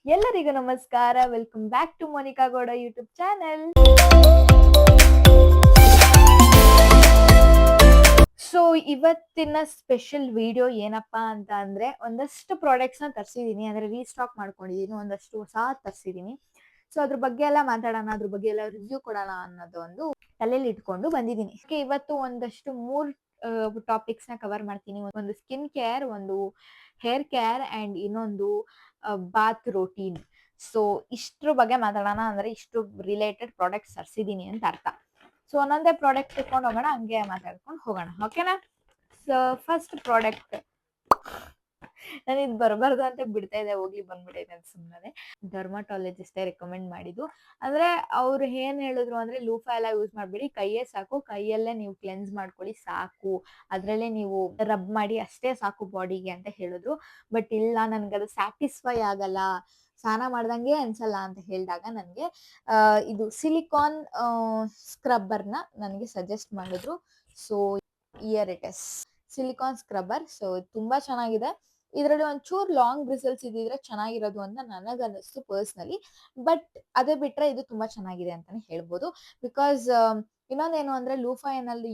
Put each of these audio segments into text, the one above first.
ಎಲ್ಲರಿಗೂ ನಮಸ್ಕಾರ. Welcome back to Monika Gowda YouTube channel. So ಇವತ್ತಿನ ಸ್ಪೆಷಲ್ ವಿಡಿಯೋ ಏನಪ್ಪಾ ಅಂತ ಅಂದ್ರೆ ಒಂದಷ್ಟು ಪ್ರಾಡಕ್ಟ್ಸ್ ನ ತರಿಸಿದೀನಿ, ಅಂದ್ರೆ ರೀಸ್ಟಾಕ್ ಮಾಡ್ಕೊಂಡಿದೀನಿ, ಒಂದಷ್ಟು ಹೊಸ ತರಿಸಿದೀನಿ. ಸೊ ಅದ್ರ ಬಗ್ಗೆ ಎಲ್ಲ ಮಾತಾಡೋಣ, ಅದ್ರ ಬಗ್ಗೆ ಎಲ್ಲ ರಿವ್ಯೂ ಕೊಡೋಣ ಅನ್ನೋದು ಒಂದು ತಲೆಯಲ್ಲಿ ಇಟ್ಕೊಂಡು ಬಂದಿದ್ದೀನಿ. ಇವತ್ತು ಒಂದಷ್ಟು 3 ಟಾಪಿಕ್ಸ್ ನ ಕವರ್ ಮಾಡ್ತೀನಿ. ಒಂದು ಸ್ಕಿನ್ ಕೇರ್, ಒಂದು ಹೇರ್ ಕೇರ್ ಅಂಡ್ ಇನ್ನೊಂದು ಬಾತ್ ರೋಟೀನ್. ಸೊ ಇಷ್ಟ್ರ ಬಗ್ಗೆ ಮಾತಾಡೋಣ, ಅಂದ್ರೆ ಇಷ್ಟು ರಿಲೇಟೆಡ್ ಪ್ರಾಡಕ್ಟ್ಸ್ ತರಿಸಿದೀನಿ ಅಂತ ಅರ್ಥ. ಸೊ ಒಂದೊಂದೇ ಪ್ರಾಡಕ್ಟ್ ಇಟ್ಕೊಂಡು ಹೋಗೋಣ, ಹಂಗೆ ಮಾತಾಡ್ಕೊಂಡು ಹೋಗೋಣ, ಓಕೆನಾ? ಸೊ ಫಸ್ಟ್ ಪ್ರಾಡಕ್ಟ್, ನಾನು ಇದು ಬರಬಾರ್ದು ಅಂತ ಬಿಡ್ತಾ ಇದೆ, ಹೋಗ್ಲಿ ಬಂದ್ಬಿಟ್ಟೈತೆ ಅಂತ ಸುಮ್ಮನೆ. ಡರ್ಮಟಾಲಜಿಸ್ಟೇ ರೆಕಮೆಂಡ್ ಮಾಡಿದ್ದು. ಅಂದ್ರೆ ಅವ್ರು ಏನ್ ಹೇಳಿದ್ರು ಅಂದ್ರೆ, ಲೂಫಾ ಎಲ್ಲ ಯೂಸ್ ಮಾಡ್ಬೇಡಿ, ಕೈಯೇ ಸಾಕು, ಕೈಯಲ್ಲೇ ನೀವು ಕ್ಲೆನ್ಸ್ ಮಾಡ್ಕೊಳ್ಳಿ ಸಾಕು, ಅದ್ರಲ್ಲೇ ನೀವು ರಬ್ ಮಾಡಿ ಅಷ್ಟೇ ಸಾಕು ಬಾಡಿಗೆ ಅಂತ ಹೇಳಿದ್ರು. ಬಟ್ ಇಲ್ಲ, ನನ್ಗದು ಸ್ಯಾಟಿಸ್ಫೈ ಆಗಲ್ಲ, ಸ್ನಾನ ಮಾಡ್ದಂಗೆ ಅನ್ಸಲ್ಲ ಅಂತ ಹೇಳಿದಾಗ ನನಗೆ ಇದು ಸಿಲಿಕಾನ್ ಸ್ಕ್ರಬ್ಬರ್ನ ನನಗೆ ಸಜೆಸ್ಟ್ ಮಾಡಿದ್ರು. So here it is silicon scrubber. So ತುಂಬಾ ಚೆನ್ನಾಗಿದೆ. ಇದರಲ್ಲಿ ಒಂಚೂರು ಲಾಂಗ್ ಬ್ರಿಸಲ್ಸ್ ಇದ್ದಿದ್ರೆ ಚೆನ್ನಾಗಿರೋದು ಅಂತ ನನಗನ್ನಿಸ್ತು ಪರ್ಸ್ನಲಿ. ಬಟ್ ಅದೇ ಬಿಟ್ರೆ ಇದು ತುಂಬಾ ಚೆನ್ನಾಗಿದೆ ಅಂತಾನೆ ಹೇಳ್ಬೋದು. ಬಿಕಾಸ್ ಇನ್ನೊಂದೇನು ಅಂದ್ರೆ, ಲೂಫಾ ಏನಲ್ಲಿ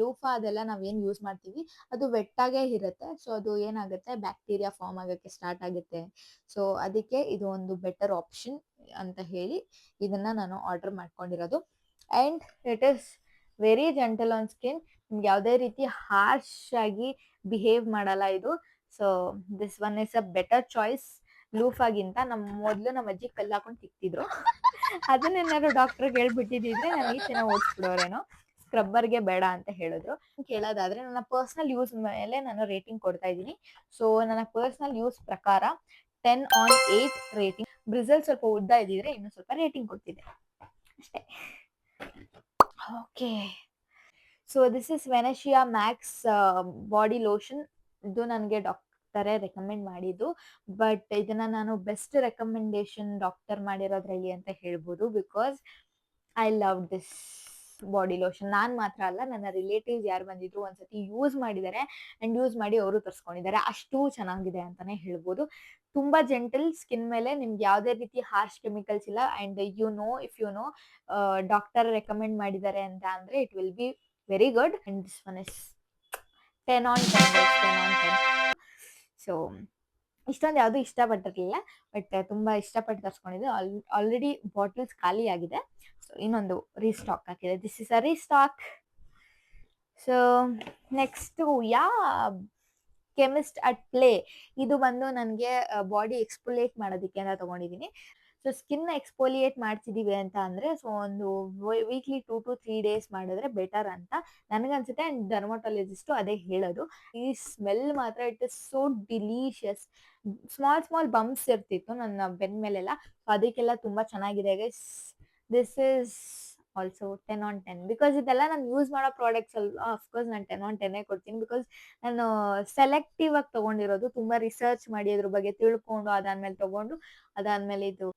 ಲೂಫಾ ಅದೆಲ್ಲ ನಾವೇನ್ ಯೂಸ್ ಮಾಡ್ತೀವಿ ಅದು ವೆಟ್ಟಾಗೇ ಇರುತ್ತೆ. ಸೊ ಅದು ಏನಾಗುತ್ತೆ, ಬ್ಯಾಕ್ಟೀರಿಯಾ ಫಾರ್ಮ್ ಆಗಕ್ಕೆ ಸ್ಟಾರ್ಟ್ ಆಗುತ್ತೆ. ಸೊ ಅದಕ್ಕೆ ಇದು ಒಂದು ಬೆಟರ್ ಆಪ್ಷನ್ ಅಂತ ಹೇಳಿ ಇದನ್ನ ನಾನು ಆರ್ಡರ್ ಮಾಡ್ಕೊಂಡಿರೋದು. And it is very gentle on skin. ನಿಮ್ಗೆ ಯಾವುದೇ ರೀತಿ ಹಾರ್ಶ್ ಆಗಿ ಬಿಹೇವ್ ಮಾಡಲ್ಲ ಇದು. So this one is a better choice ಲೂಫಾಗಿಂತ. ಮೊದ್ಲು ನಮ್ಮ ಅಜ್ಜಿ ಕಲ್ಲು ಹಾಕೊಂಡು ತಿಕ್ತಿದ್ರು, ಅದನ್ನೇನಾದ್ರು ಡಾಕ್ಟರ್ಗೆ ಹೇಳ್ಬಿಟ್ಟಿದ್ರೆ ನಾನು ಈಚೆನ ಓಡಿಸ್ಬಿಡೋರೇನೋ. ಸ್ಕ್ರಬ್ಬರ್ಗೆ ಬೇಡ ಅಂತ ಹೇಳಿದ್ರು. ಕೇಳೋದಾದ್ರೆ ನನ್ನ ಪರ್ಸನಲ್ ಯೂಸ್ ಮೇಲೆ ನಾನು ರೇಟಿಂಗ್ ಕೊಡ್ತಾ ಇದ್ದೀನಿ. ಸೊ ನನ್ನ ಪರ್ಸನಲ್ ಯೂಸ್ ಪ್ರಕಾರ 10/8 ರೇಟಿಂಗ್. ಬ್ರಿಸಲ್ ಸ್ವಲ್ಪ ಉದ್ದ ಇದ್ದಿದ್ರೆ ಇನ್ನು ಸ್ವಲ್ಪ ರೇಟಿಂಗ್ ಕೊಡ್ತಿದ್ದೆ ಅಷ್ಟೇ. Okay, so this is Venusia max body lotion. ಇದು ನನಗೆ ಡಾಕ್ಟರೇ ರೆಕಮೆಂಡ್ ಮಾಡಿದ್ದು. ಬಟ್ ಇದನ್ನ ನಾನು ಬೆಸ್ಟ್ ರೆಕಮೆಂಡೇಶನ್ ಡಾಕ್ಟರ್ ಮಾಡಿರೋದ್ರಲ್ಲಿ ಅಂತ ಹೇಳ್ಬೋದು. Because I love this body lotion. ನಾನು ಮಾತ್ರ ಅಲ್ಲ, ನನ್ನ ರಿಲೇಟಿವ್ಸ್ ಯಾರು ಬಂದಿದ್ರು ಒಂದ್ಸತಿ ಯೂಸ್ ಮಾಡಿದ್ದಾರೆ ಅಂಡ್ ಯೂಸ್ ಮಾಡಿ ಅವರು ತರಿಸ್ಕೊಂಡಿದ್ದಾರೆ. ಅಷ್ಟು ಚೆನ್ನಾಗಿದೆ ಅಂತಾನೆ ಹೇಳ್ಬೋದು. ತುಂಬಾ ಜೆಂಟಲ್ ಸ್ಕಿನ್ ಮೇಲೆ, ನಿಮ್ಗೆ ಯಾವುದೇ ರೀತಿ ಹಾರ್ಶ್ ಕೆಮಿಕಲ್ಸ್ ಇಲ್ಲ. And if you know doctor recommend ಮಾಡಿದ್ದಾರೆ ಅಂತ ಅಂದ್ರೆ it will be very good. And this one is 10/10. So ಇಷ್ಟೊಂದು ಯಾವುದು ಇಷ್ಟಪಟ್ಟಿರ್ಲಿಲ್ಲ, ಬಟ್ ತುಂಬಾ ಇಷ್ಟಪಟ್ಟು ತರಿಸ್ಕೊಂಡಿದ್ದೆ. ಆಲ್ರೆಡಿ ಬಾಟಲ್ಸ್ ಖಾಲಿ ಆಗಿದೆ. ಸೊ ಇನ್ನೊಂದು ರೀಸ್ಟಾಕ್ ಹಾಕಿದೆ. This is a restock. So next chemist at play. ಇದು ಬಂದು ನನಗೆ ಬಾಡಿ ಎಕ್ಸ್ಫೋಲಿಯೇಟ್ ಮಾಡೋದಕ್ಕೆ ಅಂತ ತಗೊಂಡಿದ್ದೀನಿ. ಸೊ ಸ್ಕಿನ್ ಎಕ್ಸ್ಫೋಲಿಯೇಟ್ ಮಾಡ್ತಿದೀವಿ ಅಂತ ಅಂದ್ರೆ, ಸೊ ಒಂದು ವೀಕ್ಲಿ 2 to 3 days ಮಾಡಿದ್ರೆ ಬೆಟರ್ ಅಂತ ನನಗನ್ಸುತ್ತೆ. ಅಂಡ್ ಡರ್ಮಟಾಲಜಿಸ್ಟ್ ಅದೇ ಹೇಳೋದು. ಈ ಸ್ಮೆಲ್ ಮಾತ್ರ it is so delicious. Small bumps ಇರ್ತಿತ್ತು ನನ್ನ ಬೆನ್ ಮೇಲೆಲ್ಲ, ಸೊ ಅದಕ್ಕೆಲ್ಲ ತುಂಬಾ ಚೆನ್ನಾಗಿದೆ guys. This is also 10/10. Because ಇದೆಲ್ಲ ನಾನು ಯೂಸ್ ಮಾಡೋ ಪ್ರಾಡಕ್ಟ್ಸ್ ಅಲ್ಲ, ಅಫ್ಕೋರ್ಸ್ ನಾನು 10/10 ಕೊಡ್ತೀನಿ. ಬಿಕಾಸ್ ನಾನು ಸೆಲೆಕ್ಟಿವ್ ಆಗಿ ತಗೊಂಡಿರೋದು, ತುಂಬಾ ರಿಸರ್ಚ್ ಮಾಡಿ ಅದ್ರ ಬಗ್ಗೆ ತಿಳ್ಕೊಂಡು ಅದಾದ್ಮೇಲೆ ತಗೊಂಡು, ಅದಾದ್ಮೇಲೆ ಇದು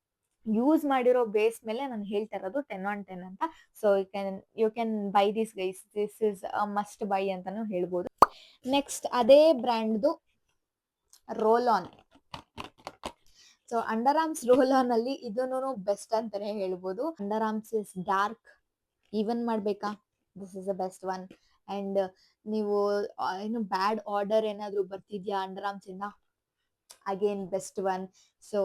ಯೂಸ್ ಮಾಡಿರೋ ಬೇಸ್ ಮೇಲೆ ನಾನು ಹೇಳ್ತಾ ಇರೋದು 10/10 ಅಂತ. So you can buy this guys. This is must buy ಅಂತಾನು ಹೇಳ್ಬೋದು. ನೆಕ್ಸ್ಟ್ ಅದೇ ಬ್ರ್ಯಾಂಡ್ದು roll on. So underarms roll on ಅಲ್ಲಿ ಇದನ್ನು ಬೆಸ್ಟ್ ಅಂತಾನೆ ಹೇಳ್ಬೋದು. Underarms is dark, even ಮಾಡ್ಬೇಕಾ, this is the best one. And ನೀವು ಏನು ಬ್ಯಾಡ್ ಆರ್ಡರ್ ಏನಾದ್ರು ಬರ್ತಿದ್ಯಾ ಅಂಡರ್ ಆರ್ಮ್ಸ್ ಇಂದ, again best one. So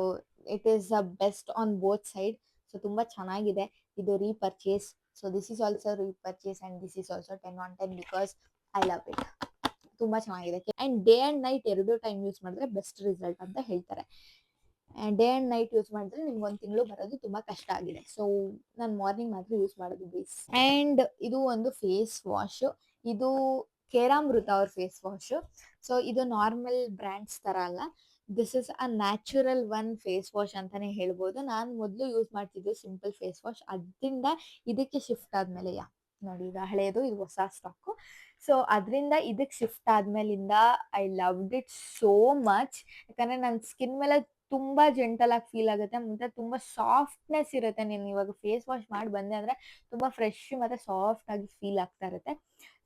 it is a best on both side. So ತುಂಬಾ ಚೆನ್ನಾಗಿದೆ ಇದು. Repurchase. So this is also repurchase and this is also 10/10 because I love it. ತುಂಬಾ ಚೆನ್ನಾಗಿದೆ. And day and night 2 time use ಮಾಡಿದ್ರೆ best result ಅಂತ ಹೇಳ್ತಾರೆ. Day and night use ಮಾಡಿದ್ರೆ ನಿಮ್ಗೆ 1 ತಿಂಗಳು ಬರೋದು ತುಂಬಾ ಕಷ್ಟ ಆಗಿದೆ. ಸೊ ನಾನು ಮಾರ್ನಿಂಗ್ ಮಾತ್ರ ಯೂಸ್ ಮಾಡೋದು ಬೇಸ್. ಅಂಡ್ ಇದು ಒಂದು ಫೇಸ್ ವಾಶ್. ಇದು ಕೇರಾಮೃತ ಅವ್ರ ಫೇಸ್ ವಾಶ್. ಸೊ ಇದು ನಾರ್ಮಲ್ ಬ್ರ್ಯಾಂಡ್ಸ್ ತರ ಅಲ್ಲ, this is a natural one face wash ಅಂತಾನೆ ಹೇಳ್ಬೋದು. ನಾನು ಮೊದಲು ಯೂಸ್ ಮಾಡ್ತಿದ್ದು ಸಿಂಪಲ್ ಫೇಸ್ ವಾಶ್, ಅದರಿಂದ ಇದಕ್ಕೆ ಶಿಫ್ಟ್ ಆದ್ಮೇಲೆ ನೋಡಿ, ಈಗ ಹಳೆಯದು, ಇದು ಹೊಸ ಸ್ಟಾಕು. ಸೊ ಅದರಿಂದ ಇದಕ್ಕೆ ಶಿಫ್ಟ್ ಆದ್ಮೇಲಿಂದ I loved it so much. ಯಾಕಂದ್ರೆ ನನ್ನ ಸ್ಕಿನ್ ಮೇಲೆ ತುಂಬಾ ಜೆಂಟಲ್ ಆಗಿ ಫೀಲ್ ಆಗುತ್ತೆ ಮತ್ತೆ ತುಂಬಾ ಸಾಫ್ಟ್ನೆಸ್ ಇರುತ್ತೆ. ನೀನು ಇವಾಗ ಫೇಸ್ ವಾಶ್ ಮಾಡಿ ಬಂದೆ ಅಂದ್ರೆ ತುಂಬಾ ಫ್ರೆಶ್ ಮತ್ತೆ ಸಾಫ್ಟ್ ಆಗಿ ಫೀಲ್ ಆಗ್ತಾ ಇರುತ್ತೆ.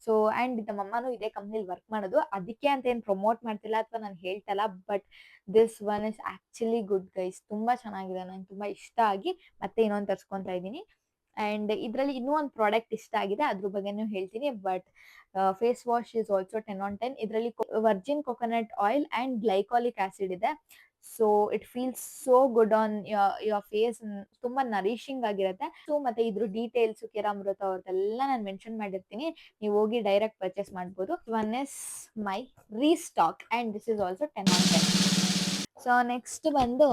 ಸೊ ಅಂಡ್ ನಮ್ಮಮ್ಮನೂ ಇದೇ ಕಂಪ್ನಿಲಿ ವರ್ಕ್ ಮಾಡೋದು, ಅದಕ್ಕೆ ಅಂತ ಏನ್ ಪ್ರಮೋಟ್ ಮಾಡ್ತಿಲ್ಲ ಅಥವಾ ನಾನು ಹೇಳ್ತಲ್ಲ, but this one is actually good guys. ತುಂಬಾ ಚೆನ್ನಾಗಿದೆ, ನಂಗೆ ತುಂಬಾ ಇಷ್ಟ ಆಗಿ ಮತ್ತೆ ಇನ್ನೊಂದು ತರ್ಸ್ಕೊಂತಾ ಇದ್ದೀನಿ. ಅಂಡ್ ಇದ್ರಲ್ಲಿ ಇನ್ನೂ ಒಂದು ಪ್ರಾಡಕ್ಟ್ ಇಷ್ಟ ಆಗಿದೆ, ಅದ್ರ ಬಗ್ಗೆನೂ ಹೇಳ್ತೀನಿ. But face wash is also 10/10. ಇದರಲ್ಲಿ virgin coconut oil and glycolic acid ಇದೆ. So it feels so good on your face. ತುಂಬಾ ನರಿಶಿಂಗ್ ಆಗಿರುತ್ತೆ. ಸೊ ಮತ್ತೆ ಇದ್ರ ಡೀಟೇಲ್ಸ್ ಕೆರಾಮೃತ ಅವ್ರದ್ದೆಲ್ಲ ನಾನು ಮೆನ್ಷನ್ ಮಾಡಿರ್ತೀನಿ, ನೀವು ಹೋಗಿ ಡೈರೆಕ್ಟ್ ಪರ್ಚೇಸ್ ಮಾಡ್ಬೋದು. One is my restock and this is also 10/10. So next ಬಂದು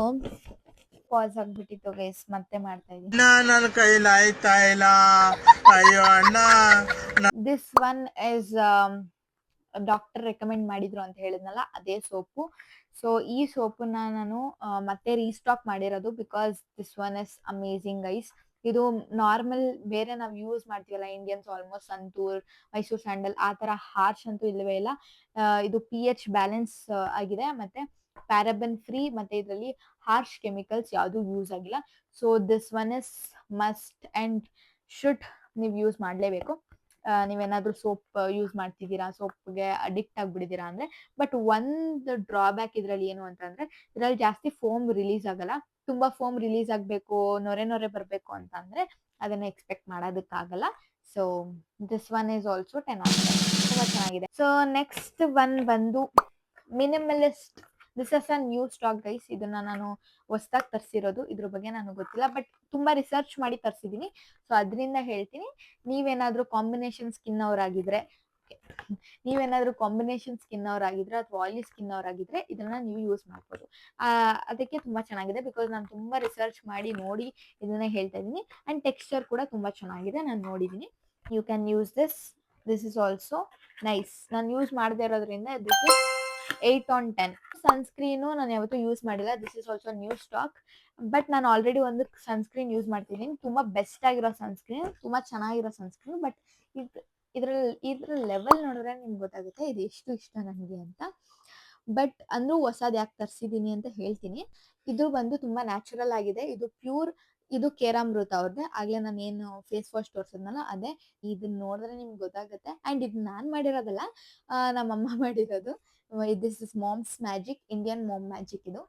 ಪಾಸ್ ಆಗ್ಬಿಟ್ಟಿತ್ತು ಗೈಸ್, ಮತ್ತೆ ಮಾಡ್ತಾ ಇದೀನಿ. ನನ್ನ ಕೈಲಾಯ್ತಾ ಇಲ್ಲ, ಅಯ್ಯೋ ಅಣ್ಣ. This one is doctor recommend ಮಾಡಿದ್ರು ಅಂತ ಹೇಳಿದ್ನಲ್ಲ, ಅದೇ ಸೋಪು. ಸೊ ಈ ಸೋಪನ್ನ ನಾನು ಮತ್ತೆ ರೀಸ್ಟಾಕ್ ಮಾಡಿರೋದು because this one is amazing guys. ಇದು ನಾರ್ಮಲ್ ಬೇರೆ ನಾವು ಯೂಸ್ ಮಾಡ್ತೀವಲ್ಲ Indians, almost santoor, Mysore sandal ಆ ತರ ಹಾರ್ಶ್ ಅಂತೂ ಇಲ್ಲವೇ ಇಲ್ಲ. ಇದು pH ಬ್ಯಾಲೆನ್ಸ್ ಆಗಿದೆ, ಮತ್ತೆ ಪ್ಯಾರಾಬನ್ ಫ್ರೀ, ಮತ್ತೆ ಇದರಲ್ಲಿ ಹಾರ್ಶ್ ಕೆಮಿಕಲ್ಸ್ ಯಾವುದು ಯೂಸ್ ಆಗಿಲ್ಲ. So this one is must and should ನೀವು ಯೂಸ್ ಮಾಡಲೇಬೇಕು. ನೀವೇನಾದ್ರೂ ಸೋಪ್ ಯೂಸ್ ಮಾಡ್ತಿದ್ದೀರಾ, ಸೋಪ್ಗೆ ಅಡಿಕ್ಟ್ ಆಗ್ಬಿಟ್ಟಿದ್ದೀರಾ ಅಂದ್ರೆ. ಬಟ್ ಒಂದು ಡ್ರಾಬ್ಯಾಕ್ ಇದ್ರಲ್ಲಿ ಏನು ಅಂತಂದ್ರೆ, ಇದ್ರಲ್ಲಿ ಜಾಸ್ತಿ ಫೋಮ್ ರಿಲೀಸ್ ಆಗಲ್ಲ. ತುಂಬಾ ಫೋಮ್ ರಿಲೀಸ್ ಆಗ್ಬೇಕು, ನೊರೆ ನೊರೆ ಬರ್ಬೇಕು ಅಂತ ಅಂದ್ರೆ ಅದನ್ನ ಎಕ್ಸ್ಪೆಕ್ಟ್ ಮಾಡೋದಕ್ಕಾಗಲ್ಲ. So this one is also 10/10. ತುಂಬಾ ಚೆನ್ನಾಗಿದೆ. ಸೊ ನೆಕ್ಸ್ಟ್ ಒನ್ ಬಂದು minimalist. This is a new stock guys. ಇದನ್ನ ನಾನು ಹೊಸದಾಗಿ ತರಿಸಿರೋದು, ಇದ್ರ ಬಗ್ಗೆ ನನಗೆ ಗೊತ್ತಿಲ್ಲ, ಬಟ್ ತುಂಬಾ ರಿಸರ್ಚ್ ಮಾಡಿ ತರಿಸಿದೀನಿ. ಸೊ ಅದರಿಂದ ಹೇಳ್ತೀನಿ, ನೀವೇನಾದ್ರೂ ಕಾಂಬಿನೇಷನ್ ಸ್ಕಿನ್ ಅವರಾಗಿದ್ರೆ ಅಥವಾ ಆಯಿಲಿ ಸ್ಕಿನ್ ಅವರಾಗಿದ್ರೆ ಇದನ್ನ ನೀವು ಯೂಸ್ ಮಾಡ್ಬೋದು. ಅದಕ್ಕೆ ತುಂಬಾ ಚೆನ್ನಾಗಿದೆ ಬಿಕಾಸ್ ನಾನು ತುಂಬಾ ರಿಸರ್ಚ್ ಮಾಡಿ ನೋಡಿ ಇದನ್ನ ಹೇಳ್ತಾ ಇದ್ದೀನಿ. ಅಂಡ್ ಟೆಕ್ಸ್ಚರ್ ಕೂಡ ತುಂಬಾ ಚೆನ್ನಾಗಿದೆ, ನಾನು ನೋಡಿದೀನಿ. You can use this is also nice. ನಾನು ಯೂಸ್ ಮಾಡದೇ ಇರೋದ್ರಿಂದ ದಿಸ್ ಇಸ್ 8/10. ಸನ್ಸ್ಕ್ರೀನು ನಾನು ಯಾವತ್ತೂ ಯೂಸ್ ಮಾಡಿಲ್ಲ, this is also new stock. But ನಾನು ಆಲ್ರೆಡಿ ಒಂದು ಸನ್ಸ್ಕ್ರೀನ್ ಯೂಸ್ ಮಾಡ್ತಿದ್ದೀನಿ, ತುಂಬಾ ಬೆಸ್ಟ್ ಆಗಿರೋ ಸನ್ಸ್ಕ್ರೀನ್, ತುಂಬಾ ಚೆನ್ನಾಗಿರೋ ಸನ್ಸ್ಕ್ರೀನ್. ಬಟ್ ಇದ್ರ ಲೆವೆಲ್ ನೋಡಿದ್ರೆ ನಿಮ್ಗೆ ಗೊತ್ತಾಗುತ್ತೆ ಇದು ಎಷ್ಟು ಇಷ್ಟ ನನಗೆ ಅಂತ. ಬಟ್ ಅಂದ್ರೂ ಹೊಸದ್ ಯಾಕೆ ತರಿಸಿದೀನಿ ಅಂತ ಹೇಳ್ತೀನಿ. ಇದು ಬಂದು ತುಂಬಾ ನ್ಯಾಚುರಲ್ ಆಗಿದೆ. ಇದು ಪ್ಯೂರ್, ಇದು ಕೇರಾಮೃತ ಅವ್ರದ್ದೆ. ಆಗ್ಲೇ ನಾನು ಏನು ಫೇಸ್ ವಾಶ್ ತೋರ್ಸದ್ನಲ್ಲ ಅದೇ. ಇದನ್ನ ನೋಡಿದ್ರೆ ನಿಮ್ಗೆ ಗೊತ್ತಾಗುತ್ತೆ. ಅಂಡ್ ಇದು ನಾನ್ ಮಾಡಿರೋದಲ್ಲ, ನಮ್ಮಮ್ಮ ಮಾಡಿರೋದು. This is mom's magic, Indian mom magic ಇದು.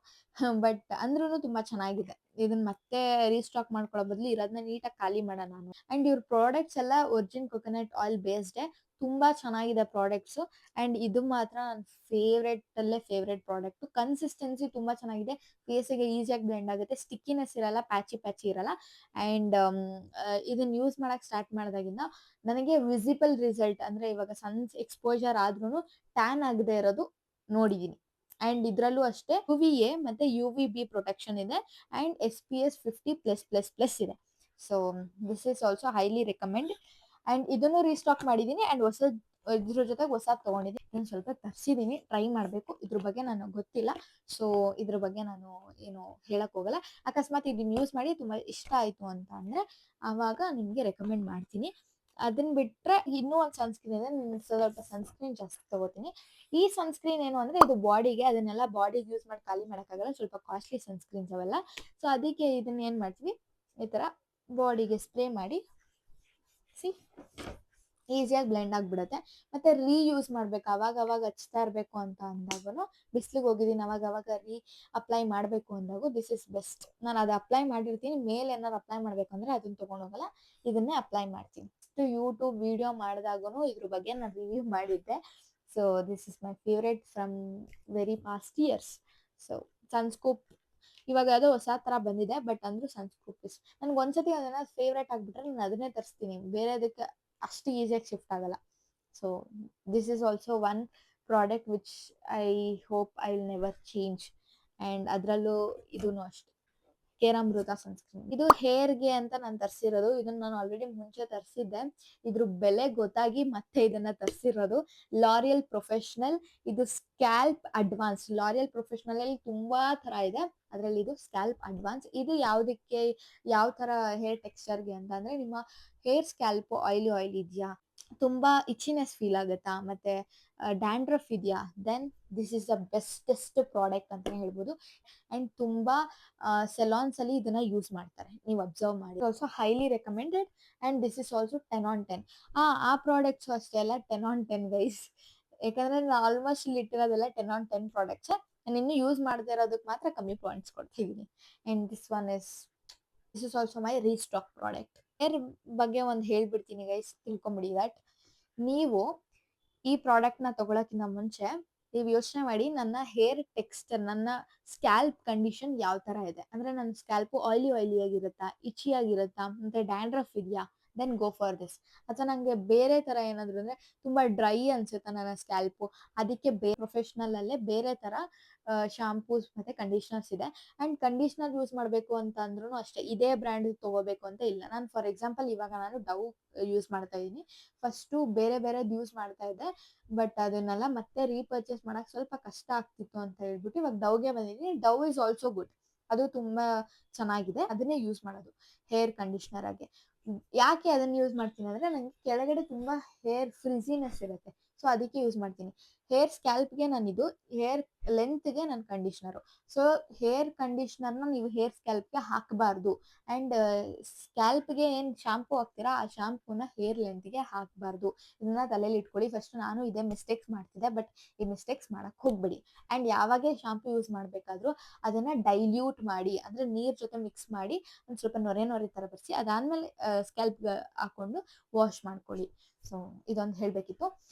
ಬಟ್ ಅಂದ್ರೂ ತುಂಬಾ ಚೆನ್ನಾಗಿದೆ. ಇದನ್ನ ಮತ್ತೆ ರೀಸ್ಟಾಕ್ ಮಾಡ್ಕೊಳ್ಳೋ ಬದಲು ಇರೋದನ್ನ ನೀಟಾಗಿ ಖಾಲಿ ಮಾಡೋಣ ನಾನು. ಅಂಡ್ ಇವ್ರ ಪ್ರಾಡಕ್ಟ್ಸ್ ಎಲ್ಲ ವರ್ಜಿನ್ ಕೊಕೊನಟ್ ಆಯಿಲ್ ಬೇಸ್ಡ್, ತುಂಬಾ ಚೆನ್ನಾಗಿದೆ ಪ್ರಾಡಕ್ಟ್ಸ್. ಅಂಡ್ ಇದು ಮಾತ್ರ ನನ್ನ ಫೇವ್ರೆಟ್ ಪ್ರಾಡಕ್ಟ್. ಕನ್ಸಿಸ್ಟೆನ್ಸಿ ತುಂಬಾ ಚೆನ್ನಾಗಿದೆ, ಫೇಸಿಗೆ ಈಸಿಯಾಗಿ ಬ್ಲೆಂಡ್ ಆಗುತ್ತೆ, ಸ್ಟಿಕ್ಕಿನೆಸ್ ಇರಲ್ಲ, ಪ್ಯಾಚಿ ಇರಲ್ಲ. ಅಂಡ್ ಇದನ್ನ ಯೂಸ್ ಮಾಡಕ್ ಸ್ಟಾರ್ಟ್ ಮಾಡಿದಾಗಿಂದ ನನಗೆ ವಿಸಿಬಲ್ ರಿಸಲ್ಟ್, ಅಂದ್ರೆ ಇವಾಗ ಸನ್ ಎಕ್ಸ್ಪೋಜರ್ ಆದ್ರೂ ಟ್ಯಾನ್ ಆಗದೆ ಇರೋದು ನೋಡಿದೀನಿ. ಅಂಡ್ ಇದ್ರಲ್ಲೂ ಅಷ್ಟೇ UVA ಮತ್ತೆ UVB ಪ್ರೊಟೆಕ್ಷನ್ ಇದೆ. ಅಂಡ್ SPS 50+++ ಇದೆ. So this is also highly recommend. And ಇದನ್ನು ರೀಸ್ಟಾಕ್ ಮಾಡಿದೀನಿ. ಅಂಡ್ ಇದ್ರ ಜೊತೆಗೆ ಹೊಸದ್ ತಗೊಂಡಿದ್ದೀನಿ. ನಾನು ಸ್ವಲ್ಪ ತರಿಸಿದೀನಿ, ಟ್ರೈ ಮಾಡಬೇಕು. ಇದ್ರ ಬಗ್ಗೆ ನನಗೆ ಗೊತ್ತಿಲ್ಲ, ಸೊ ಇದ್ರ ಬಗ್ಗೆ ನಾನು ಏನು ಹೇಳಕ್ ಹೋಗಲ್ಲ. ಅಕಸ್ಮಾತ್ ಇದನ್ನ ಯೂಸ್ ಮಾಡಿ ತುಂಬಾ ಇಷ್ಟ ಆಯ್ತು ಅಂತ ಅಂದ್ರೆ ಅವಾಗ ನಿಮ್ಗೆ ರೆಕಮೆಂಡ್ ಮಾಡ್ತೀನಿ. ಅದನ್ನ ಬಿಟ್ರೆ ಇನ್ನೂ ಒಂದು ಸನ್ಸ್ಕ್ರೀನ್ ಇದೆ, ಸ್ವಲ್ಪ ಸನ್ಸ್ಕ್ರೀನ್ ಜಾಸ್ತಿ ತಗೋತೀನಿ. ಈ ಸನ್ಸ್ಕ್ರೀನ್ ಏನು ಅಂದ್ರೆ ಇದು ಬಾಡಿಗೆ, ಅದನ್ನೆಲ್ಲ ಬಾಡಿಗೆ ಯೂಸ್ ಮಾಡಿ ಖಾಲಿ ಮಾಡೋಕ್ಕಾಗಲ್ಲ, ಸ್ವಲ್ಪ ಕಾಸ್ಟ್ಲಿ ಸನ್ಸ್ಕ್ರೀನ್ಸ್ ಅವೆಲ್ಲ. ಸೊ ಅದಕ್ಕೆ ಇದನ್ನ ಏನ್ ಮಾಡ್ತೀವಿ, ಈ ತರ ಬಾಡಿಗೆ ಸ್ಪ್ರೇ ಮಾಡಿ ಈಸಿಯಾಗಿ ಬ್ಲೆಂಡ್ ಆಗ್ಬಿಡುತ್ತೆ. ಮತ್ತೆ ರೀಯೂಸ್ ಮಾಡ್ಬೇಕು, ಅವಾಗ ಹಚ್ತಾ ಇರಬೇಕು ಅಂತ ಅಂದಾಗೂ, ಬಿಸಿಲಿಗೆ ಹೋಗಿದ್ದೀನಿ ಅವಾಗ ಅಪ್ಲೈ ಮಾಡಬೇಕು ಅಂದಾಗ ದಿಸ್ ಇಸ್ ಬೆಸ್ಟ್. ನಾನು ಅದು ಅಪ್ಲೈ ಮಾಡಿರ್ತೀನಿ, ಮೇಲೆ ಏನಾದ್ರು ಅಪ್ಲೈ ಮಾಡ್ಬೇಕಂದ್ರೆ ಅದನ್ನ ತೊಗೊಂಡೋಗಲ್ಲ, ಇದನ್ನೇ ಅಪ್ಲೈ ಮಾಡ್ತೀನಿ. ಯೂಟ್ಯೂಬ್ ವಿಡಿಯೋ ಮಾಡಿದಾಗೂ ಇದ್ರ ಬಗ್ಗೆ ನಾನು ರಿವ್ಯೂ ಮಾಡಿದ್ದೆ. So this is my favourite from very past years. So ಸನ್ಸ್ಕೂಪ್ ಇವಾಗ ಯಾವುದೋ ಹೊಸ ಥರ ಬಂದಿದೆ, ಬಟ್ ಅಂದ್ರೂ ಸನ್ಸ್ಕೂಪ್ ಇಸ್ ನನಗೆ ಒಂದ್ಸತಿ ಅದನ್ನ ಫೇವ್ರೇಟ್ ಆಗಿಬಿಟ್ರೆ ನಾನು ಅದನ್ನೇ ತರಿಸ್ತೀನಿ, ಬೇರೆದಕ್ಕೆ ಅಷ್ಟು ಈಸಿಯಾಗಿ ಶಿಫ್ಟ್ ಆಗಲ್ಲ. So this is also one product which I hope I will never change. And ಅದರಲ್ಲೂ ಇದೂ ಅಷ್ಟೆ, ಕೇರಾಮೃತ ಸನ್ಸ್ಕ್ರೀನ್. ಇದು ಹೇರ್ಗೆ ಅಂತ ನಾನು ತರಿಸಿರೋದು. ಇದನ್ನ ನಾನು ಆಲ್ರೆಡಿ ಮುಂಚೆ ತರಿಸಿದ್ದೆ, ಇದ್ರ ಬೆಲೆ ಗೊತ್ತಾಗಿ ಮತ್ತೆ ಇದನ್ನ ತರಿಸಿರೋದು. ಲಾರಿಯಲ್ ಪ್ರೊಫೆಷನಲ್, ಇದು ಸ್ಕ್ಯಾಲ್ಪ್ ಅಡ್ವಾನ್ಸ್. ಲಾರಿಯಲ್ ಪ್ರೊಫೆಷನಲ್ ಅಲ್ಲಿ ತುಂಬಾ ತರ ಇದೆ, ಅದರಲ್ಲಿ ಇದು ಸ್ಕ್ಯಾಲ್ಪ್ ಅಡ್ವಾನ್ಸ್. ಇದು ಯಾವುದಕ್ಕೆ, ಯಾವ ತರ ಹೇರ್ ಟೆಕ್ಸ್ಚರ್ಗೆ ಅಂತ ಅಂದ್ರೆ, ನಿಮ್ಮ ಹೇರ್ ಸ್ಕ್ಯಾಲ್ಪ್ ಆಯಿಲಿ ಇದೆಯಾ, ತುಂಬಾ ಇಚಿನೆಸ್ ಫೀಲ್ ಆಗುತ್ತಾ, ಮತ್ತೆ ಡ್ಯಾಂಡ್ರಫ್ ಇದೆಯಾ, then this is the bestest product ಅಂತಾನೆ ಹೇಳ್ಬೋದು. ಅಂಡ್ ತುಂಬಾ ಸೆಲಾನ್ಸ್ ಅಲ್ಲಿ ಇದನ್ನ ಯೂಸ್ ಮಾಡ್ತಾರೆ, ನೀವು ಅಬ್ಸರ್ವ್ ಮಾಡಿ. Also highly recommended and this is also 10 on 10. ಆ ಪ್ರಾಡಕ್ಟ್ಸ್ ಅಷ್ಟೇ ಅಲ್ಲ 10 on 10 ಗೈಸ್, ಯಾಕಂದ್ರೆ ನಾನು ಆಲ್ಮೋಸ್ಟ್ ಇಲ್ಲಿ ಇಟ್ಟಿರೋದೆಲ್ಲ 10 on 10 ಪ್ರಾಡಕ್ಟ್ಸ್. ನಾನು ಇನ್ನು ಯೂಸ್ ಮಾಡದೇ ಇರೋದಕ್ಕೆ ಮಾತ್ರ ಕಮ್ಮಿ ಪಾಯಿಂಟ್ಸ್ ಕೊಡ್ತಿದ್ದೀನಿ. And this is also my restock product. Hair ಬಗ್ಗೆ ಒಂದು ಹೇಳ್ಬಿಡ್ತೀನಿ ಗೈಸ್, ತಿಳ್ಕೊಂಬಿಡಿ ದಟ್ ನೀವು ಈ ಪ್ರಾಡಕ್ಟ್ ನ ತಗೊಳಕ್ಕಿಂತ ಮುಂಚೆ ನೀವು ಯೋಚನೆ ಮಾಡಿ, ನನ್ನ ಹೇರ್ ಟೆಕ್ಸ್ಚರ್, ನನ್ನ ಸ್ಕ್ಯಾಲ್ಪ್ ಕಂಡೀಷನ್ ಯಾವ ತರ ಇದೆ. ಅಂದ್ರೆ ನನ್ನ ಸ್ಕ್ಯಾಲ್ಪ್ ಆಯಿಲಿ ಆಗಿರುತ್ತಾ, ಇಚಿ ಆಗಿರುತ್ತಾ, ಮತ್ತೆ ಡ್ಯಾಂಡ್ರಫ್ ಇದೆಯಾ, ದೆನ್ ಗೋ ಫಾರ್ ದಿಸ್. ಅಥವಾ ನಂಗೆ ಬೇರೆ ತರ ಏನಾದ್ರು ಅಂದ್ರೆ ತುಂಬಾ ಡ್ರೈ ಅನ್ಸುತ್ತಾ ನನ್ನ ಸ್ಕ್ಯಾಲ್ಪ್, ಅದಕ್ಕೆ ಪ್ರೊಫೆಷನಲ್ ಅಲ್ಲೇ ಬೇರೆ ತರ ಶಾಂಪೂಸ್ ಮತ್ತೆ ಕಂಡೀಷನರ್ಸ್ ಇದೆ. ಅಂಡ್ ಕಂಡೀಷನರ್ ಯೂಸ್ ಮಾಡಬೇಕು ಅಂತ ಅಂದ್ರೂ ಅಷ್ಟೇ ಇದೇ ಬ್ರ್ಯಾಂಡ್ ತಗೋಬೇಕು ಅಂತ ಇಲ್ಲ. ನಾನು ಫಾರ್ ಎಕ್ಸಾಂಪಲ್ ಇವಾಗ ನಾನು ಡವ್ ಯೂಸ್ ಮಾಡ್ತಾ ಇದ್ದೀನಿ. ಫಸ್ಟು ಬೇರೆ ಬೇರೆದು ಯೂಸ್ ಮಾಡ್ತಾ ಇದ್ದೆ, ಬಟ್ ಅದನ್ನೆಲ್ಲ ಮತ್ತೆ ರೀಪರ್ಚೇಸ್ ಮಾಡಕ್ ಸ್ವಲ್ಪ ಕಷ್ಟ ಆಗ್ತಿತ್ತು ಅಂತ ಹೇಳ್ಬಿಟ್ಟು ಇವಾಗ ಡವ್ಗೆ ಬಂದಿದ್ದೀನಿ. ಡವ್ ಇಸ್ ಆಲ್ಸೋ ಗುಡ್, ಅದು ತುಂಬಾ ಚೆನ್ನಾಗಿದೆ, ಅದನ್ನೇ ಯೂಸ್ ಮಾಡೋದು ಹೇರ್ ಕಂಡೀಷನರ್ ಆಗಿ. ಯಾಕೆ ಅದನ್ನ ಯೂಸ್ ಮಾಡ್ತೀನಿ ಅಂದ್ರೆ ನಂಗೆ ಕೆಳಗಡೆ ತುಂಬಾ ಹೇರ್ ಫ್ರಿಝಿನೆಸ್ ಇರುತ್ತೆ, ಸೊ ಅದಕ್ಕೆ ಯೂಸ್ ಮಾಡ್ತೀನಿ. ಹೇರ್ ಸ್ಕ್ಯಾಲ್ಪ್ಗೆ ನಾನಿದು, ಹೇರ್ ಲೆಂತ್ಗೆ ನನ್ನ ಕಂಡೀಷ್ನರು. ಸೊ ಹೇರ್ ಕಂಡೀಷ್ನರ್ನ ನೀವು ಹೇರ್ ಸ್ಕ್ಯಾಲ್ಪ್ಗೆ ಹಾಕಬಾರ್ದು. ಅಂಡ್ ಸ್ಕ್ಯಾಲ್ಪ್ಗೆ ಏನ್ ಶಾಂಪೂ ಹಾಕ್ತೀರಾ ಆ ಶಾಂಪೂನ ಹೇರ್ ಲೆಂತ್ಗೆ ಹಾಕಬಾರ್ದು. ಇದನ್ನ ತಲೆಯಲ್ಲಿ ಇಟ್ಕೊಳ್ಳಿ. ಫಸ್ಟ್ ನಾನು ಇದೇ ಮಿಸ್ಟೇಕ್ಸ್ ಮಾಡ್ತಿದ್ದೆ, ಬಟ್ ಈ ಮಿಸ್ಟೇಕ್ಸ್ ಮಾಡಕ್ ಹೋಗ್ಬೇಡಿ. ಅಂಡ್ ಯಾವಾಗ ಶಾಂಪೂ ಯೂಸ್ ಮಾಡ್ಬೇಕಾದ್ರೂ ಅದನ್ನ ಡೈಲ್ಯೂಟ್ ಮಾಡಿ, ಅಂದ್ರೆ ನೀರ್ ಜೊತೆ ಮಿಕ್ಸ್ ಮಾಡಿ ಒಂದ್ ಸ್ವಲ್ಪ ನೊರೆ ತರ ಬರ್ಸಿ, ಅದಾದ್ಮೇಲೆ ಸ್ಕ್ಯಾಲ್ಪ್ ಹಾಕೊಂಡು ವಾಶ್ ಮಾಡ್ಕೊಳ್ಳಿ. ಸೊ ಇದೊಂದು ಹೇಳ್ಬೇಕಿತ್ತು.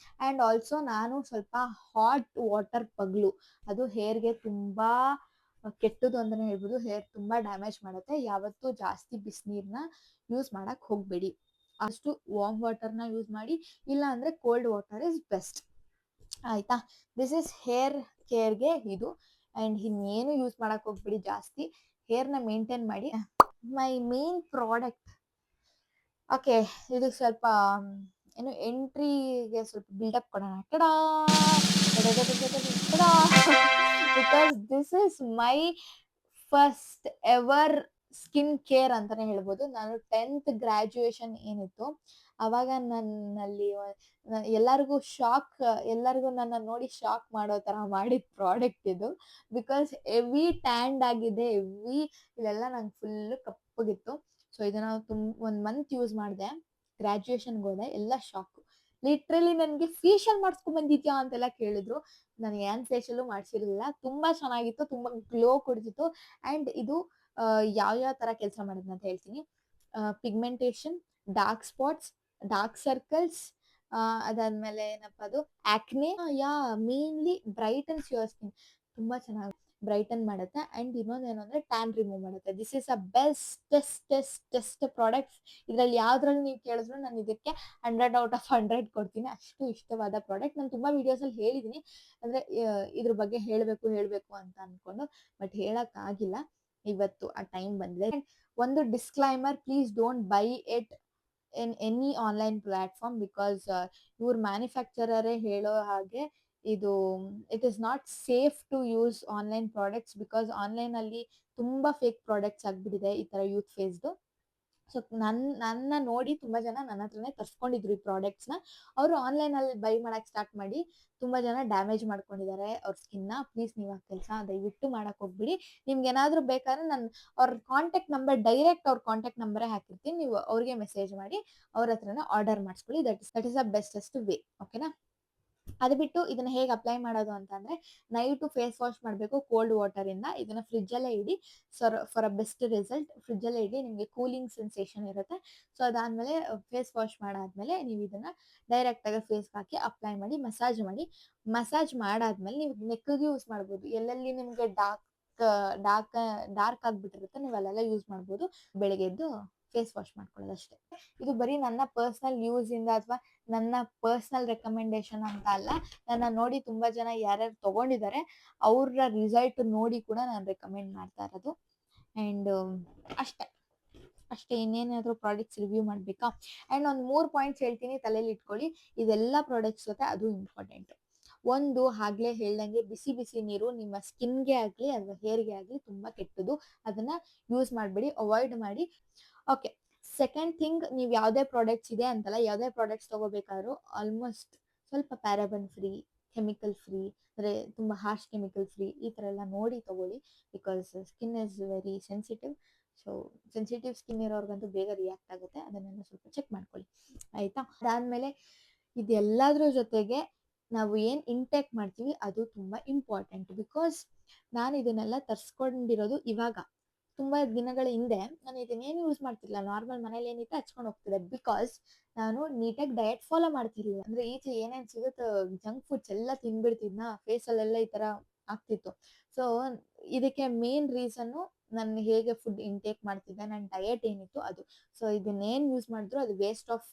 ಅಂಡ್ ಆಲ್ಸೋ ನಾನು ಸ್ವಲ್ಪ ಹಾಟ್ ವಾಟರ್ ಪಗ್ಲು, ಅದು ಹೇರ್ಗೆ ತುಂಬಾ ಕೆಟ್ಟದು ಅಂತಾನೆ ಹೇಳ್ಬೋದು. ಹೇರ್ ತುಂಬಾ ಡ್ಯಾಮೇಜ್ ಮಾಡುತ್ತೆ. ಯಾವತ್ತೂ ಜಾಸ್ತಿ ಬಿಸಿನೀರ್ನ ಯೂಸ್ ಮಾಡಕ್ ಹೋಗ್ಬೇಡಿ. ಅಷ್ಟು ವಾರ್ಮ್ ವಾಟರ್ನ ಯೂಸ್ ಮಾಡಿ, ಇಲ್ಲ ಅಂದ್ರೆ ಕೋಲ್ಡ್ ವಾಟರ್ ಇಸ್ ಬೆಸ್ಟ್. ಆಯ್ತಾ? ದಿಸ್ ಇಸ್ ಹೇರ್ ಕೇರ್ಗೆ ಇದು. ಅಂಡ್ ಇನ್ನೇನು ಯೂಸ್ ಮಾಡಕ್ ಹೋಗ್ಬೇಡಿ ಜಾಸ್ತಿ, ಹೇರ್ನ ಮೇಂಟೈನ್ ಮಾಡಿ. ಮೈ ಮೇನ್ ಪ್ರಾಡಕ್ಟ್, ಓಕೆ, ಇದು ಸ್ವಲ್ಪ ಏನು ಎಂಟ್ರಿಗೆ ಸ್ವಲ್ಪ ಬಿಲ್ಡಪ್ ಕೊಡೋಣ. Because this is my first ever skin care ಅಂತಾನೆ ಹೇಳ್ಬೋದು. ನಾನು 10th ಗ್ರಾಜುಯೇಷನ್ ಏನಿತ್ತು ಅವಾಗ ನನ್ನಲ್ಲಿ ಎಲ್ಲರಿಗೂ ಎಲ್ಲರಿಗೂ ನನ್ನ ನೋಡಿ ಶಾಕ್ ಮಾಡೋ ತರ ಮಾಡಿದ ಪ್ರಾಡಕ್ಟ್ ಇದು. ಬಿಕಾಸ್ ಹೆವಿ ಟ್ಯಾಂಡ್ ಆಗಿದೆ, ಇದೆಲ್ಲ ನಂಗೆ ಫುಲ್ ಕಪ್ಪಗಿತ್ತು. ಸೊ ಇದನ್ನ ಒಂದ್ ಮಂತ್ ಯೂಸ್ ಮಾಡಿದೆ, ಗ್ರಾಜುಯೇಷನ್ಗೆ ಹೋದೆ, ಎಲ್ಲ ಶಾಕ್. ಲಿಟ್ರಲಿ ನನ್ಗೆ ಫೇಶಿಯಲ್ ಮಾಡಿಸ್ಕೊಂಡ್ ಬಂದಿದ್ಯಾ ಅಂತೆಲ್ಲ ಕೇಳಿದ್ರು. ನನಗೆ ಏನ್ ಫೇಶಿಯಲ್ ಮಾಡ್ಸಿರ್ಲಿಲ್ಲ. ತುಂಬಾ ಚೆನ್ನಾಗಿತ್ತು, ತುಂಬಾ ಗ್ಲೋ ಕೊಡ್ತಿತ್ತು. ಅಂಡ್ ಇದು ಯಾವ ತರ ಕೆಲಸ ಮಾಡಿದ್ನ ಅಂತ ಹೇಳ್ತೀನಿ. Pigmentation, dark spots, dark circles, ಅದಾದ್ಮೇಲೆ ಏನಪ್ಪಾ ಅದು ಆಕ್ನೆ, ಮೇನ್ಲಿ ಬ್ರೈಟನ್ಸ್ ಯುವರ್ ಸ್ಕಿನ್. ತುಂಬಾ ಚೆನ್ನಾಗಿ ಬ್ರೈಟನ್ ಮಾಡುತ್ತೆ. ಅಂಡ್ ಇನ್ನೊಂದೇನು ಅಂದ್ರೆ ಟ್ಯಾನ್ ರಿಮೂವ್ ಮಾಡುತ್ತೆ. This is a best product. ಇದ್ರಲ್ಲಿ ಯಾವ್ದ್ರಲ್ಲಿ ನೀವು ಕೇಳಿದ್ರು ನಾನು ಇದಕ್ಕೆ 100/100 ಕೊಡ್ತೀನಿ. ಅಷ್ಟು ಇಷ್ಟವಾದ ಪ್ರಾಡಕ್ಟ್. ನಾನು ತುಂಬಾ ವಿಡಿಯೋಸ್ ಅಲ್ಲಿ ಹೇಳಿದೀನಿ, ಅಂದ್ರೆ ಇದ್ರ ಬಗ್ಗೆ ಹೇಳ್ಬೇಕು ಅಂತ ಅನ್ಕೊಂಡು, ಬಟ್ ಹೇಳಕ್ ಆಗಿಲ್ಲ. ಇವತ್ತು ಆ ಟೈಮ್ ಬಂದಿದೆ. ಒಂದು disclaimer, please don't buy it in any online platform, because ಇವ್ರ ಮ್ಯಾನುಫ್ಯಾಕ್ಚರರೇ ಹೇಳೋ ಹಾಗೆ ಇದು it is not safe to use online products, because online ಅಲ್ಲಿ ತುಂಬಾ ಫೇಕ್ ಪ್ರಾಡಕ್ಟ್ಸ್ ಆಗ್ಬಿಟ್ಟಿದೆ ಈ ತರ ಯೂತ್ ಫೇಸ್ದು. ಸೊ ನನ್ನ ನೋಡಿ ತುಂಬಾ ಜನ ನನ್ನ ಹತ್ರನೇ ತರ್ಸ್ಕೊಂಡಿದ್ರು ಈ ಪ್ರಾಡಕ್ಟ್ಸ್ ನ. ಅವರು ಆನ್ಲೈನ್ ಅಲ್ಲಿ ಬೈ ಮಾಡಕ್ ಸ್ಟಾರ್ಟ್ ಮಾಡಿ ತುಂಬಾ ಜನ ಡ್ಯಾಮೇಜ್ ಮಾಡ್ಕೊಂಡಿದ್ದಾರೆ ಅವ್ರ ಸ್ಕಿನ್ ನ. ಪ್ಲೀಸ್ ನೀವು ಆ ಕೆಲಸ ದಯವಿಟ್ಟು ಮಾಡಕ್ ಹೋಗ್ಬಿಡಿ. ನಿಮ್ಗೆ ಏನಾದ್ರು ಬೇಕಾದ್ರೆ ನಾನು ಅವ್ರ ಕಾಂಟ್ಯಾಕ್ಟ್ ನಂಬರ್, ಡೈರೆಕ್ಟ್ ಅವ್ರ ಕಾಂಟ್ಯಾಕ್ಟ್ ನಂಬರೇ ಹಾಕಿರ್ತೀನಿ, ನೀವು ಅವ್ರಿಗೆ ಮೆಸೇಜ್ ಮಾಡಿ ಅವ್ರ ಹತ್ರನೇ ಆರ್ಡರ್ ಮಾಡಿಸ್ಕೊಳ್ಳಿ. That is the bestest way. ಓಕೆನಾ? ಅದು ಬಿಟ್ಟು ಇದನ್ನ ಹೇಗೆ ಅಪ್ಲೈ ಮಾಡೋದು ಅಂತ ಅಂದ್ರೆ, ನೈಟು ಫೇಸ್ ವಾಶ್ ಮಾಡಬೇಕು ಕೋಲ್ಡ್ ವಾಟರ್ ಇಂದ. ಇದನ್ನ ಫ್ರಿಜ್ ಅಲ್ಲೇ ಇಡಿ for a best result. Fridge ಅಲ್ಲೇ ಇಡಿ, ನಿಮಗೆ ಕೂಲಿಂಗ್ ಸೆನ್ಸೇಷನ್ ಇರುತ್ತೆ. ಸೊ ಅದಾದ್ಮೇಲೆ ಫೇಸ್ ವಾಶ್ ಮಾಡಾದ್ಮೇಲೆ ನೀವು ಇದನ್ನ ಡೈರೆಕ್ಟ್ ಆಗಿ ಫೇಸ್ ಹಾಕಿ ಅಪ್ಲೈ ಮಾಡಿ, ಮಸಾಜ್ ಮಾಡಾದ್ಮೇಲೆ ನೀವು ನೆಕ್ಗೆ ಯೂಸ್ ಮಾಡ್ಬೋದು. ಎಲ್ಲೆಲ್ಲಿ ನಿಮ್ಗೆ ಡಾರ್ಕ್ ಆಗ್ಬಿಟ್ಟಿರುತ್ತೆ ನೀವು ಅಲ್ಲೆಲ್ಲ ಯೂಸ್ ಮಾಡ್ಬೋದು. ಬೆಳಗ್ಗೆ ಎದ್ದು ಫೇಸ್ ವಾಶ್ ಮಾಡ್ಕೊಳ್ಳೋದು ಅಷ್ಟೇ. ಇದು ಬರೀ ನನ್ನ ಪರ್ಸನಲ್ ಯೂಸ್ ಇಂದ ಅಥವಾ ನನ್ನ ಪರ್ಸನಲ್ ರೆಕಮೆಂಡೇಶನ್ ಅಂತ ಅಲ್ಲ, ನನ್ನ ನೋಡಿ ತುಂಬಾ ಜನ ಯಾರ್ಯಾರು ತಗೊಂಡಿದ್ದಾರೆ ಅವ್ರ ರಿಸಲ್ಟ್ ನೋಡಿ ಕೂಡ ನಾನು ರೆಕಮೆಂಡ್ ಮಾಡ್ತಾ ಇರೋದು. ಅಂಡ್ ಅಷ್ಟೇ ಇನ್ನೇನಾದ್ರೂ ಪ್ರಾಡಕ್ಟ್ಸ್ ರಿವ್ಯೂ ಮಾಡ್ಬೇಕಾ? ಅಂಡ್ ಒಂದು 3 ಪಾಯಿಂಟ್ಸ್ ಹೇಳ್ತೀನಿ, ತಲೆಯಲ್ಲಿ ಇಟ್ಕೊಳ್ಳಿ. ಇದೆಲ್ಲ ಪ್ರಾಡಕ್ಟ್ಸ್ ಜೊತೆ ಅದು ಇಂಪಾರ್ಟೆಂಟ್. ಒಂದು, ಆಗ್ಲೇ ಹೇಳ್ದಂಗೆ, ಬಿಸಿ ನೀರು ನಿಮ್ಮ ಸ್ಕಿನ್ಗೆ ಆಗ್ಲಿ ಅಥವಾ ಹೇರ್ಗೆ ಆಗ್ಲಿ ತುಂಬಾ ಕೆಟ್ಟದು. ಅದನ್ನ ಯೂಸ್ ಮಾಡಬೇಡಿ, ಅವಾಯ್ಡ್ ಮಾಡಿ. ಓಕೆ, ಸೆಕೆಂಡ್ ಥಿಂಗ್, ನೀವು ಯಾವುದೇ ಪ್ರಾಡಕ್ಟ್ಸ್ ಇದೆ ಅಂತಲ್ಲ, ಯಾವುದೇ ಪ್ರಾಡಕ್ಟ್ಸ್ ತಗೋಬೇಕಾದ್ರೂ ಆಲ್ಮೋಸ್ಟ್ ಸ್ವಲ್ಪ ಪ್ಯಾರಾಬನ್ ಫ್ರೀ, ಕೆಮಿಕಲ್ ಫ್ರೀ, ಅಂದರೆ ತುಂಬ ಹಾರ್ಶ್ ಕೆಮಿಕಲ್ ಫ್ರೀ ಈ ಥರ ಎಲ್ಲ ನೋಡಿ ತಗೊಳ್ಳಿ. Because skin is very sensitive. So sensitive skin ಇರೋರ್ಗಂತೂ ಬೇಗ ರಿಯಾಕ್ಟ್ ಆಗುತ್ತೆ, ಅದನ್ನೆಲ್ಲ ಸ್ವಲ್ಪ ಚೆಕ್ ಮಾಡ್ಕೊಳ್ಳಿ ಆಯಿತಾ. ಅದಾದಮೇಲೆ ಇದೆಲ್ಲದ್ರ ಜೊತೆಗೆ ನಾವು ಏನು ಇಂಟೇಕ್ ಮಾಡ್ತೀವಿ ಅದು ತುಂಬ ಇಂಪಾರ್ಟೆಂಟ್. ಬಿಕಾಸ್ ನಾನು ಇದನ್ನೆಲ್ಲ ತರಿಸ್ಕೊಂಡಿರೋದು ಇವಾಗ, ತುಂಬ ದಿನಗಳ ಹಿಂದೆ ನಾನು ಇದನ್ನೇನು ಯೂಸ್ ಮಾಡ್ತಿರ್ಲಿಲ್ಲ, ನಾರ್ಮಲ್ ಮನೇಲಿ ಏನಿತ್ತು ಹಚ್ಕೊಂಡು ಹೋಗ್ತಿದ್ದೆ. ಬಿಕಾಸ್ ನಾನು ನೀಟಾಗಿ ಡಯಟ್ ಫಾಲೋ ಮಾಡ್ತಿರ್ಲಿಲ್ಲ. ಅಂದರೆ ಈಚೆ ಏನೇನು ಸಿಗುತ್ತೋ ಜಂಕ್ ಫುಡ್ಸ್ ಎಲ್ಲ ತಿಂದ್ಬಿಡ್ತಿದ್ನ, ಫೇಸಲ್ಲೆಲ್ಲ ಈ ಥರ ಆಗ್ತಿತ್ತು. ಸೊ ಇದಕ್ಕೆ ಮೇನ್ ರೀಸನ್ನು ನಾನು ಹೇಗೆ ಫುಡ್ ಇಂಟೇಕ್ ಮಾಡ್ತಿದ್ದೆ, ನನ್ನ ಡಯಟ್ ಏನಿತ್ತು ಅದು. ಸೊ ಇದನ್ನೇನು ಯೂಸ್ ಮಾಡಿದ್ರು ಅದು waste of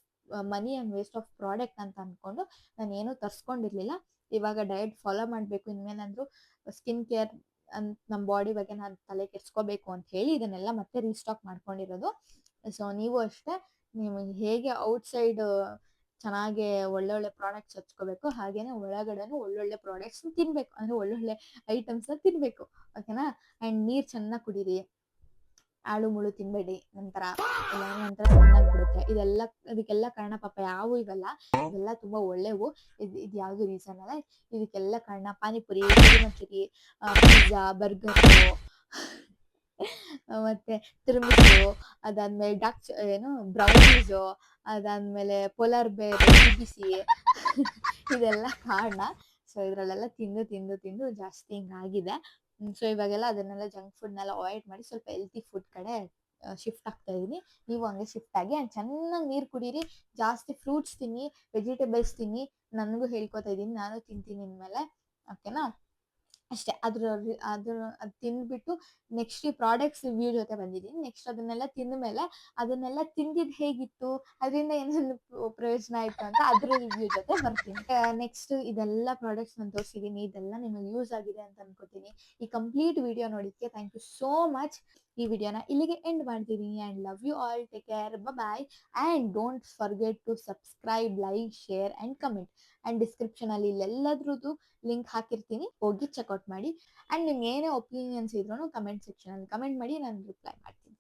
money and waste of product ಅಂತ ಅಂದ್ಕೊಂಡು ನಾನು ಏನೂ ತರಿಸ್ಕೊಂಡಿರ್ಲಿಲ್ಲ. ಇವಾಗ ಡಯಟ್ ಫಾಲೋ ಮಾಡಬೇಕು, ಇನ್ಮೇಲಾದರೂ ಸ್ಕಿನ್ ಕೇರ್ ಅಂತ ನಮ್ಮ ಬಾಡಿ ಬಗ್ಗೆ ನಾನು ತಲೆ ಕೆಡಿಸ್ಕೋಬೇಕು ಅಂತ ಹೇಳಿ ಇದನ್ನೆಲ್ಲ ಮತ್ತೆ ರೀಸ್ಟಾಕ್ ಮಾಡ್ಕೊಂಡಿರೋದು. ಸೊ ನೀವು ಅಷ್ಟೇ, ನೀವು ಹೇಗೆ ಔಟ್ಸೈಡ್ ಚೆನ್ನಾಗಿ ಒಳ್ಳೊಳ್ಳೆ ಪ್ರಾಡಕ್ಟ್ಸ್ ಹಚ್ಕೋಬೇಕು, ಹಾಗೇನೆ ಒಳಗಡೆನೂ ಒಳ್ಳೊಳ್ಳೆ ಪ್ರಾಡಕ್ಟ್ಸ್ ತಿನ್ಬೇಕು, ಅಂದರೆ ಒಳ್ಳೊಳ್ಳೆ ಐಟಮ್ಸ್ನ ತಿನ್ಬೇಕು, ಓಕೆನಾ. ಆ್ಯಂಡ್ ನೀರು ಚೆನ್ನಾಗಿ ಕುಡೀರಿ, ಆಳು ಮುಳು ತಿನ್ಬೇಡಿ, ನಂತರ ಚೆನ್ನಾಗ್ಬಿಡುತ್ತೆ. ಇದಕ್ಕೆಲ್ಲ ಕಾರಣ ಪಾಪ ಯಾವು ಇವೆಲ್ಲ ತುಂಬಾ ಒಳ್ಳೆವು. ಇದು ಯಾವ್ದು ರೀಸನ್ ಅಲ್ಲ, ಇದಕ್ಕೆಲ್ಲ ಕಾರಣ ಪಾನಿಪುರಿ, ಮಂಚೂರಿ, ಪಿಜ್ಜಾ, ಬರ್ಗರು ಮತ್ತೆ ತಿರುಮಿಸು, ಅದಾದ್ಮೇಲೆ ಏನು ಬ್ರೌನೀಸು, ಅದಾದ್ಮೇಲೆ ಪೋಲಾರ್ ಬೇರ್, ಬಿಸಿ ಇದೆಲ್ಲ ಕಾರಣ. ಸೊ ಇದ್ರಲ್ಲೆಲ್ಲ ತಿಂದು ತಿಂದು ತಿಂದು ಜಾಸ್ತಿ ಹಿಂಗಾಗಿದೆ. ಸೊ ಇವಾಗೆಲ್ಲ ಅದನ್ನೆಲ್ಲ ಜಂಕ್ ಫುಡ್ನೆಲ್ಲ ಅವಾಯ್ಡ್ ಮಾಡಿ ಸ್ವಲ್ಪ ಹೆಲ್ತಿ ಫುಡ್ ಕಡೆ ಶಿಫ್ಟ್ ಆಗ್ತಾ ಇದೀನಿ. ನೀವು ಹಂಗೆ ಶಿಫ್ಟ್ ಆಗಿ ಆ್ಯಂಡ್ ಚೆನ್ನಾಗಿ ನೀರು ಕುಡೀರಿ, ಜಾಸ್ತಿ ಫ್ರೂಟ್ಸ್ ತಿನ್ನಿ, ವೆಜಿಟೇಬಲ್ಸ್ ತಿನ್ನಿ. ನನಗೂ ಹೇಳ್ಕೊತಾ ಇದ್ದೀನಿ, ನಾನು ತಿಂತೀನಿ ಇನ್ಮೇಲೆ, ಓಕೆನಾ. ಅಷ್ಟೇ. ಅದು ತಿಂದ್ಬಿಟ್ಟು ನೆಕ್ಸ್ಟ್ ಈ ಪ್ರಾಡಕ್ಟ್ಸ್ ರಿವ್ಯೂ ಜೊತೆ ಬಂದಿದ್ದೀನಿ. ನೆಕ್ಸ್ಟ್ ಅದನ್ನೆಲ್ಲ ತಿಂದ ಮೇಲೆ ಅದನ್ನೆಲ್ಲ ತಿಂದಿದ್ದು ಹೇಗಿತ್ತು, ಅದರಿಂದ ಏನೇನು ಪ್ರಯೋಜನ ಆಯಿತು ಅಂತ ಅದ್ರ ರಿವ್ಯೂ ಜೊತೆ ಬರ್ತೀನಿ. ನೆಕ್ಸ್ಟ್ ಇದೆಲ್ಲ ಪ್ರಾಡಕ್ಟ್ಸ್ ನಾನು ತೋರಿಸಿದ್ದೀನಿ, ಇದೆಲ್ಲ ನಿಮಗೆ ಯೂಸ್ ಆಗಿದೆ ಅಂತ ಅನ್ಕೋತೀನಿ. ಈ ಕಂಪ್ಲೀಟ್ ವಿಡಿಯೋ ನೋಡಿದ್ದಕ್ಕೆ ಥ್ಯಾಂಕ್ ಯು ಸೋ ಮಚ್. ಈ ವಿಡಿಯೋನ ಇಲ್ಲಿಗೆ ಎಂಡ್ ಮಾಡ್ತಿದ್ದೀನಿ. And love you all, take care, bye. And don't forget to subscribe, like, share and comment. ಆ್ಯಂಡ್ ಡಿಸ್ಕ್ರಿಪ್ಷನಲ್ಲಿ ಇಲ್ಲೆಲ್ಲದ್ರದ್ದು ಲಿಂಕ್ ಹಾಕಿರ್ತೀನಿ, ಹೋಗಿ ಚೆಕ್ಔಟ್ ಮಾಡಿ. ಆ್ಯಂಡ್ ನಿಮ್ಗೆ ಏನೇ ಒಪಿನಿಯನ್ಸ್ ಇದ್ರೂ ಕಮೆಂಟ್ ಸೆಕ್ಷನಲ್ಲಿ ಕಮೆಂಟ್ ಮಾಡಿ, ನಾನು ರಿಪ್ಲೈ ಮಾಡ್ತೀನಿ.